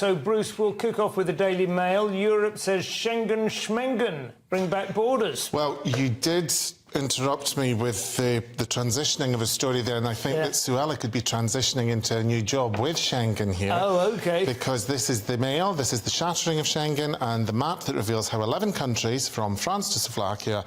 So, Bruce, we'll kick off with the Daily Mail. Europe says Schengen schmengen, bring back borders. Well, you did interrupt me with the transitioning of a story there, and I think that Suella could be transitioning into a new job with Schengen here. Oh, OK. Because this is the Mail, this is the shattering of Schengen, and the map that reveals how 11 countries, from France to Slovakia,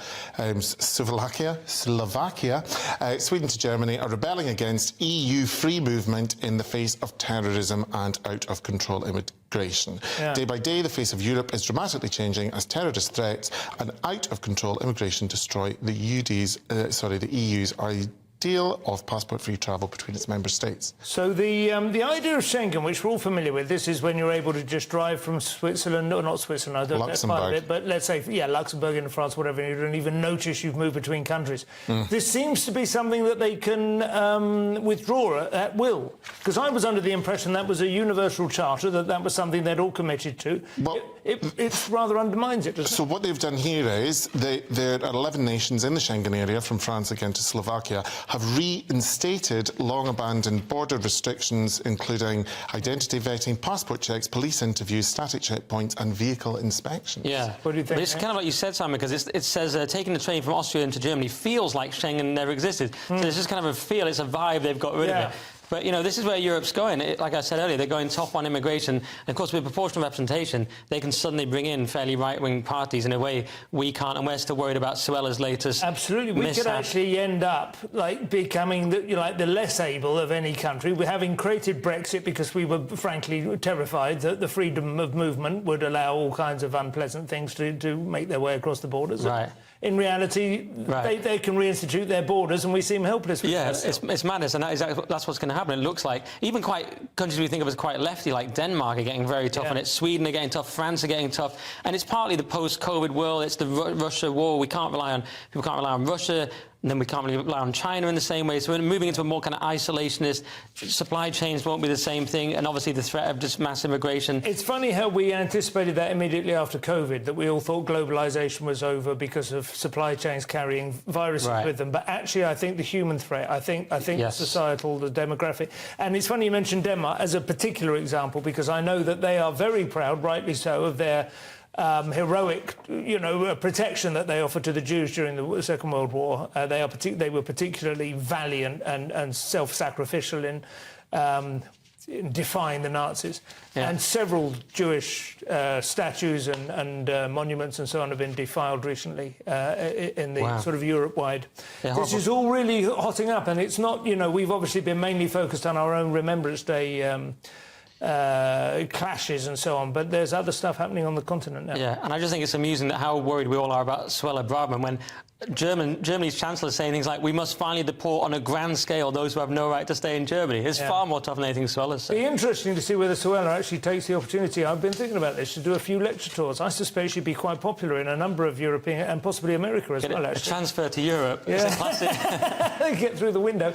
Sweden to Germany, are rebelling against EU free movement in the face of terrorism and out-of-control immigration. Day by day, the face of Europe is dramatically changing as terrorist threats and out-of-control immigration destroy the EU's ideal of passport-free travel between its member states. So the idea of Schengen, which we're all familiar with, this is when you're able to just drive from Switzerland, or not Switzerland, I don't know, that's part of it, but let's say, Luxembourg into France, whatever, and you don't even notice you've moved between countries. This seems to be something that they can withdraw at will, because I was under the impression that was a universal charter, that was something they'd all committed to. Well, it rather undermines it, doesn't it? So what they've done here is, there are 11 nations in the Schengen area, from France again to Slovakia, have reinstated long-abandoned border restrictions, including identity vetting, passport checks, police interviews, static checkpoints and vehicle inspections. Yeah. What do you think? But it's kind of like you said, Simon, because it says taking the train from Austria into Germany feels like Schengen never existed. So it's just kind of a feel, it's a vibe they've got rid of it. But, you know, this is where Europe's going. Like I said earlier, they're going top on immigration. And, of course, with proportional representation, they can suddenly bring in fairly right-wing parties in a way we can't, and we're still worried about Suella's latest Absolutely. We could actually end up, like, becoming, the less able of any country. We're having created Brexit because we were, frankly, terrified that the freedom of movement would allow all kinds of unpleasant things to make their way across the borders. Right. In reality, they can reinstitute their borders, and we seem helpless with that. It's madness, and that's what's going to happen. It looks like even countries we think of as quite lefty, like Denmark, are getting very tough on it. Sweden are getting tough. France are getting tough, and it's partly the post-COVID world. It's the Russia war. People can't rely on Russia. And then we can't really rely on China in the same way. So we're moving into a more kind of isolationist. Supply chains won't be the same thing, and obviously the threat of just mass immigration. It's funny how we anticipated that immediately after COVID, that we all thought globalisation was over because of supply chains carrying viruses with them. But actually, I think the human threat, I think the societal, the demographic. And it's funny you mentioned Denmark as a particular example, because I know that they are very proud, rightly so, of their heroic, protection that they offered to the Jews during the Second World War. They were particularly valiant and self-sacrificial in defying the Nazis. And several Jewish statues and monuments and so on have been defiled recently in the sort of Europe-wide. This is all really hotting up, and it's not, we've obviously been mainly focused on our own Remembrance Day clashes and so on, but there's other stuff happening on the continent now. Yeah, and I just think it's amusing that how worried we all are about Suella Braverman when Germany's chancellor is saying things like, we must finally deport on a grand scale those who have no right to stay in Germany. It's far more tough than anything Suella's saying. It'll be interesting to see whether Suella actually takes the opportunity, I've been thinking about this, to do a few lecture tours. I suspect she'd be quite popular in a number of European and possibly America as well, actually. A transfer to Europe. It's a classic. Get through the window.